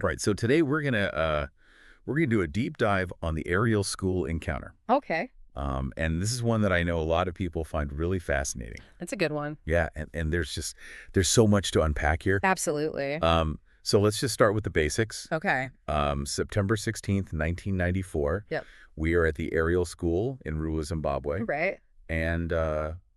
Right. So today we're gonna do a deep dive on the Ariel School Encounter. Okay. And this is one that I know a lot of people find really fascinating. That's a good one. Yeah, and there's so much to unpack here. Absolutely. So let's just start with the basics. Okay. September 16th, 1994. Yep. We are at the Ariel School in Ruwa, Zimbabwe. Right. And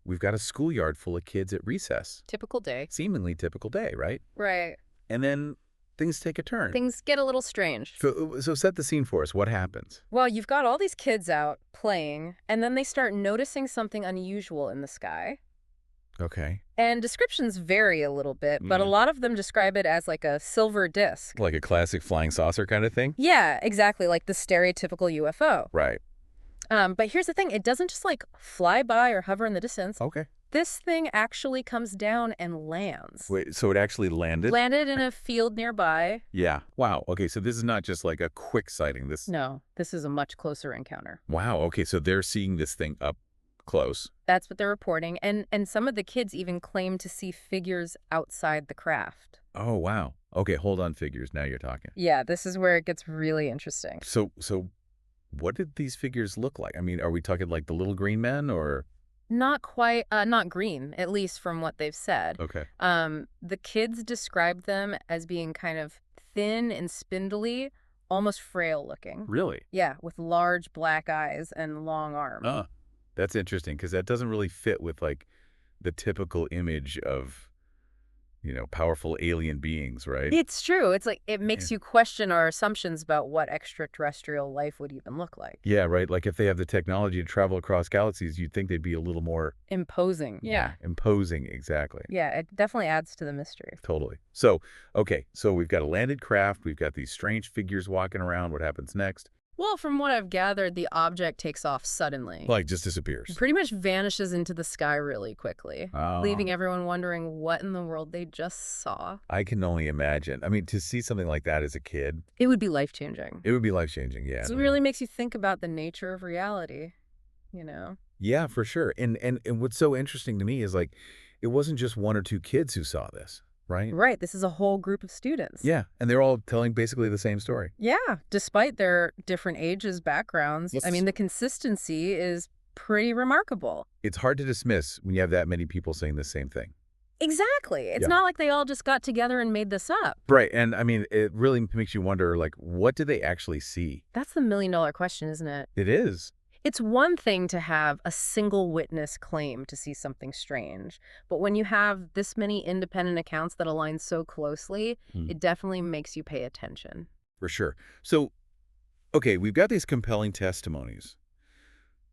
we've got a schoolyard full of kids at recess. Typical day. Seemingly typical day, right? Right. And then things take a turn. Things get a little strange. So set the scene for us. What happens? Well, you've got all these kids out playing, and then they start noticing something unusual in the sky. Okay. And descriptions vary a little bit, but a lot of them describe it as like a silver disc. Like a classic flying saucer kind of thing? Yeah, exactly, like the stereotypical UFO. Right. But here's the thing, it doesn't just like fly by or hover in the distance. Okay. This thing actually comes down and lands. Wait, so it actually landed? Landed in a field nearby. Yeah. Wow. Okay, so this is not just like a quick sighting. No, this is a much closer encounter. Wow. Okay, so they're seeing this thing up close. That's what they're reporting. And some of the kids even claim to see figures outside the craft. Oh, wow. Okay, hold on, figures. Now you're talking. Yeah, this is where it gets really interesting. So what did these figures look like? I mean, are we talking like the little green men or? Not quite, not green, at least from what they've said. Okay. The kids described them as being kind of thin and spindly, almost frail looking. Really? Yeah, with large black eyes and long arms. That's interesting because that doesn't really fit with like the typical image of, powerful alien beings, right? It's true. It's like it makes you question our assumptions about what extraterrestrial life would even look like. Yeah, right. Like if they have the technology to travel across galaxies, you'd think they'd be a little more imposing. Yeah. Imposing, exactly. Yeah, it definitely adds to the mystery. Totally. So, okay, so we've got a landed craft, we've got these strange figures walking around. What happens next? Well, from what I've gathered, the object takes off suddenly. Like just disappears. Pretty much vanishes into the sky really quickly, leaving everyone wondering what in the world they just saw. I can only imagine. I mean, to see something like that as a kid. It would be life-changing. It would be life-changing, yeah. So it really makes you think about the nature of reality, Yeah, for sure. And what's so interesting to me is like, it wasn't just one or two kids who saw this. Right? Right. This is a whole group of students. Yeah. And they're all telling basically the same story. Yeah. Despite their different ages, backgrounds. Yes. I mean, the consistency is pretty remarkable. It's hard to dismiss when you have that many people saying the same thing. Exactly. It's not like they all just got together and made this up. Right. And I mean, it really makes you wonder, like, what did they actually see? That's the million-dollar question, isn't it? It is. It's one thing to have a single witness claim to see something strange, but when you have this many independent accounts that align so closely, it definitely makes you pay attention. For sure. So, okay, we've got these compelling testimonies,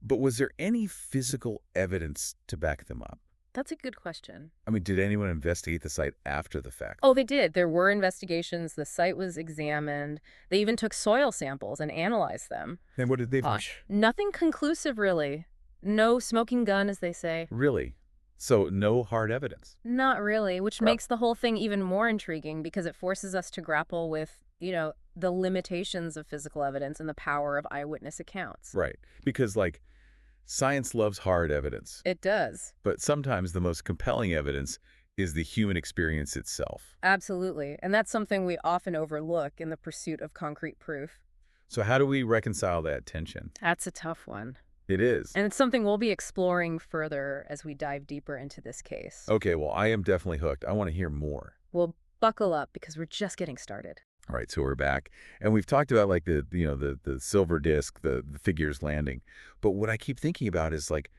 but was there any physical evidence to back them up? That's a good question. I mean, did anyone investigate the site after the fact? Oh, they did. There were investigations. The site was examined. They even took soil samples and analyzed them. And what did they find? Nothing conclusive, really. No smoking gun, as they say. Really? So no hard evidence? Not really, which makes the whole thing even more intriguing because it forces us to grapple with, the limitations of physical evidence and the power of eyewitness accounts. Right. Because, like, science loves hard evidence. It does. But sometimes the most compelling evidence is the human experience itself. Absolutely. And that's something we often overlook in the pursuit of concrete proof. So how do we reconcile that tension? That's a tough one. It is. And it's something we'll be exploring further as we dive deeper into this case. Okay, well, I am definitely hooked. I want to hear more. Well, buckle up because we're just getting started. All right, so we're back. And we've talked about like the silver disc, the figures landing. But what I keep thinking about is like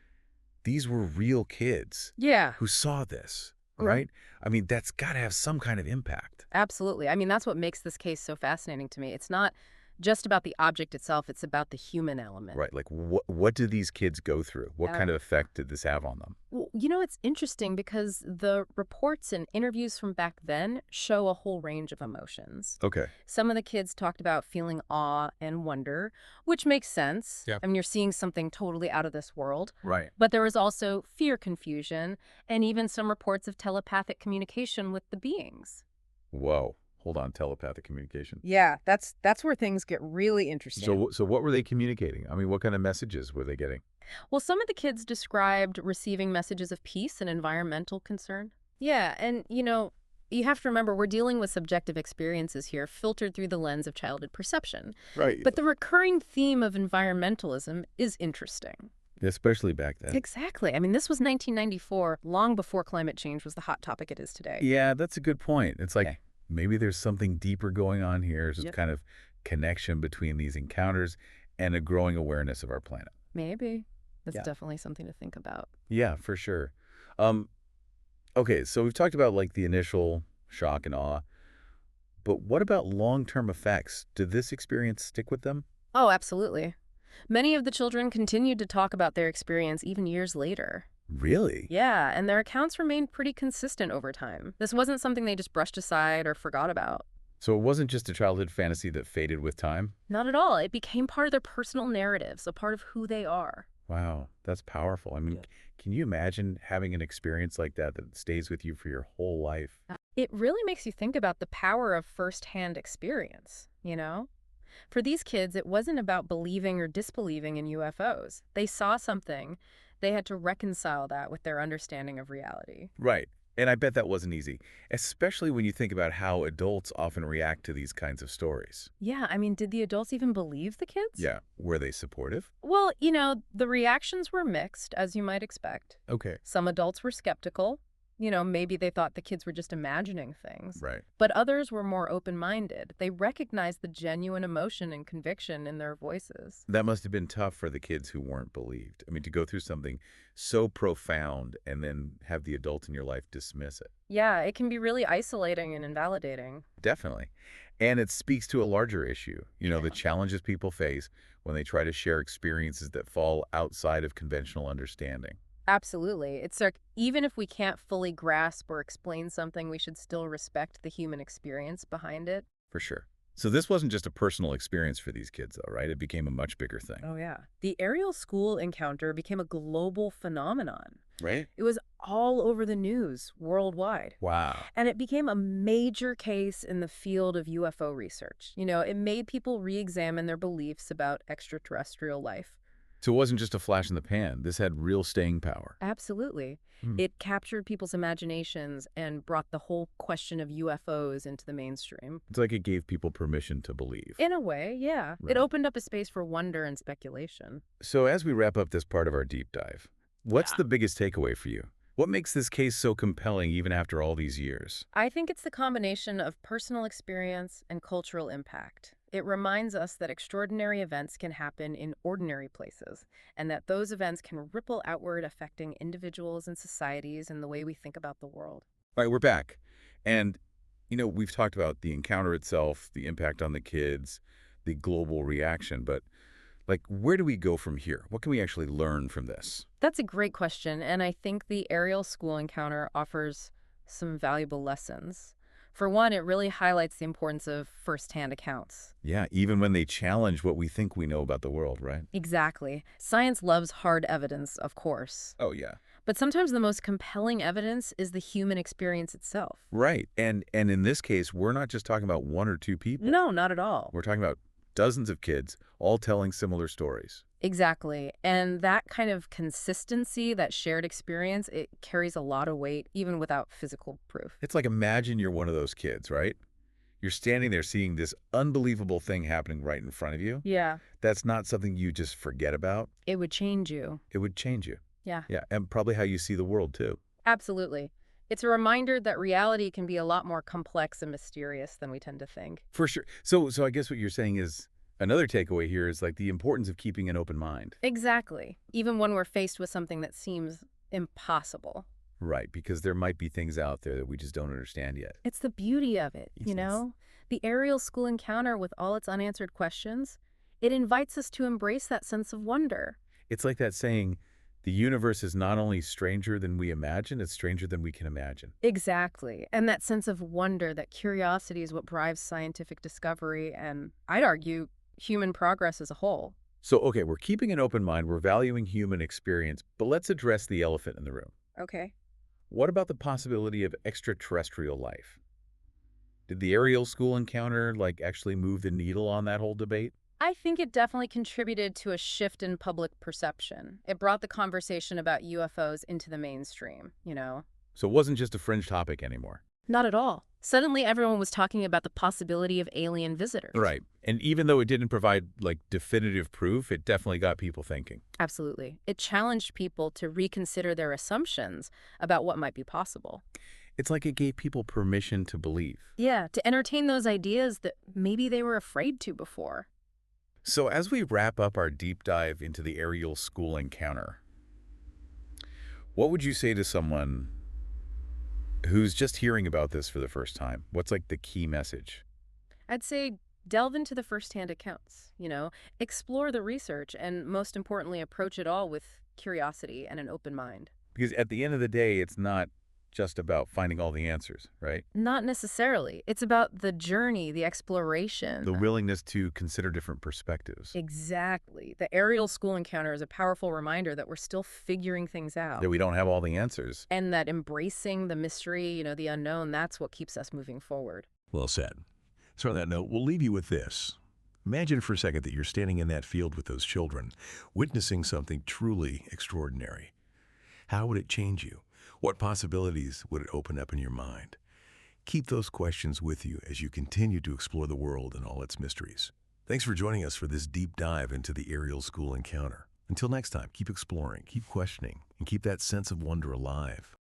these were real kids. Yeah. Who saw this, right? I mean, that's got to have some kind of impact. Absolutely. I mean, that's what makes this case so fascinating to me. It's not just about the object itself, it's about the human element. Right. Like what do these kids go through? What kind of effect did this have on them? Well, it's interesting because the reports and interviews from back then show a whole range of emotions. Okay. Some of the kids talked about feeling awe and wonder, which makes sense. Yeah. I mean, you're seeing something totally out of this world. Right. But there was also fear, confusion, and even some reports of telepathic communication with the beings. Whoa. Hold on, telepathic communication. Yeah, that's where things get really interesting. So what were they communicating? I mean, what kind of messages were they getting? Well, some of the kids described receiving messages of peace and environmental concern. Yeah, and, You have to remember, we're dealing with subjective experiences here, filtered through the lens of childhood perception. Right. But the recurring theme of environmentalism is interesting. Especially back then. Exactly. I mean, this was 1994, long before climate change was the hot topic it is today. Yeah, that's a good point. It's like maybe there's something deeper going on here. There's this kind of connection between these encounters and a growing awareness of our planet. Maybe. That's definitely something to think about. Yeah, for sure. Okay, so we've talked about like the initial shock and awe, but what about long-term effects? Did this experience stick with them? Oh, absolutely. Many of the children continued to talk about their experience even years later. Really? Yeah, and their accounts remained pretty consistent over time. This wasn't something they just brushed aside or forgot about. So it wasn't just a childhood fantasy that faded with time? Not at all. It became part of their personal narratives, a part of who they are. Wow, that's powerful. I mean, can you imagine having an experience like that that stays with you for your whole life? It really makes you think about the power of firsthand experience, you know? For these kids, it wasn't about believing or disbelieving in UFOs. They saw something. They had to reconcile that with their understanding of reality. Right. And I bet that wasn't easy, especially when you think about how adults often react to these kinds of stories. Yeah, I mean, did the adults even believe the kids? Yeah. Were they supportive? Well, the reactions were mixed, as you might expect. Okay. Some adults were skeptical. Maybe they thought the kids were just imagining things. Right. But others were more open-minded. They recognized the genuine emotion and conviction in their voices. That must have been tough for the kids who weren't believed. I mean, to go through something so profound and then have the adults in your life dismiss it. Yeah, it can be really isolating and invalidating. Definitely. And it speaks to a larger issue, the challenges people face when they try to share experiences that fall outside of conventional understanding. Absolutely. It's like, even if we can't fully grasp or explain something, we should still respect the human experience behind it. For sure. So this wasn't just a personal experience for these kids, though, right? It became a much bigger thing. Oh, yeah. The Ariel School Encounter became a global phenomenon. Right? It was all over the news worldwide. Wow. And it became a major case in the field of UFO research. It made people re-examine their beliefs about extraterrestrial life. So it wasn't just a flash in the pan. This had real staying power. Absolutely. It captured people's imaginations and brought the whole question of UFOs into the mainstream. It's like it gave people permission to believe. In a way, yeah. Right. It opened up a space for wonder and speculation. So as we wrap up this part of our deep dive, what's the biggest takeaway for you? What makes this case so compelling even after all these years? I think it's the combination of personal experience and cultural impact. It reminds us that extraordinary events can happen in ordinary places, and that those events can ripple outward, affecting individuals and societies and the way we think about the world. All right, we're back. And, we've talked about the encounter itself, the impact on the kids, the global reaction, but where do we go from here? What can we actually learn from this? That's a great question, and I think the Ariel School Encounter offers some valuable lessons. For one, it really highlights the importance of firsthand accounts. Yeah, even when they challenge what we think we know about the world, right? Exactly. Science loves hard evidence, of course. Oh, yeah. But sometimes the most compelling evidence is the human experience itself. Right. And in this case, we're not just talking about one or two people. No, not at all. We're talking about dozens of kids all telling similar stories. Exactly. And that kind of consistency, that shared experience, it carries a lot of weight, even without physical proof. It's like, imagine you're one of those kids, right? You're standing there seeing this unbelievable thing happening right in front of you. Yeah. That's not something you just forget about. It would change you. It would change you. Yeah. Yeah, and probably how you see the world, too. Absolutely. It's a reminder that reality can be a lot more complex and mysterious than we tend to think. For sure. So I guess what you're saying is, another takeaway here is the importance of keeping an open mind. Exactly. Even when we're faced with something that seems impossible. Right, because there might be things out there that we just don't understand yet. It's the beauty of it, Yes. The Ariel School Encounter, with all its unanswered questions, it invites us to embrace that sense of wonder. It's like that saying, the universe is not only stranger than we imagine, it's stranger than we can imagine. Exactly. And that sense of wonder, that curiosity, is what drives scientific discovery and, I'd argue, human progress as a whole. So, okay, we're keeping an open mind, we're valuing human experience, but let's address the elephant in the room. Okay. What about the possibility of extraterrestrial life? Did the Ariel School Encounter, actually move the needle on that whole debate? I think it definitely contributed to a shift in public perception. It brought the conversation about UFOs into the mainstream. So it wasn't just a fringe topic anymore. Not at all. Suddenly, everyone was talking about the possibility of alien visitors. Right. And even though it didn't provide, like, definitive proof, it definitely got people thinking. Absolutely. It challenged people to reconsider their assumptions about what might be possible. It's like it gave people permission to believe. Yeah, to entertain those ideas that maybe they were afraid to before. So as we wrap up our deep dive into the Ariel School Encounter, what would you say to someone who's just hearing about this for the first time? What's like the key message? I'd say delve into the firsthand accounts, explore the research, and most importantly, approach it all with curiosity and an open mind. Because at the end of the day, it's not just about finding all the answers, right? Not necessarily. It's about the journey, the The exploration. willingness to consider different perspectives, Exactly. The Ariel School Encounter is a powerful reminder that we're still figuring things that out. we don't have all the answers. And that embracing the mystery, the unknown, that's what keeps us moving forward. Well said. So on that note, we'll leave you with this. Imagine for a second that you're standing in that field with those children, witnessing something truly extraordinary. How would it change you? What possibilities would it open up in your mind? Keep those questions with you as you continue to explore the world and all its mysteries. Thanks for joining us for this deep dive into the Ariel School Encounter. Until next time, keep exploring, keep questioning, and keep that sense of wonder alive.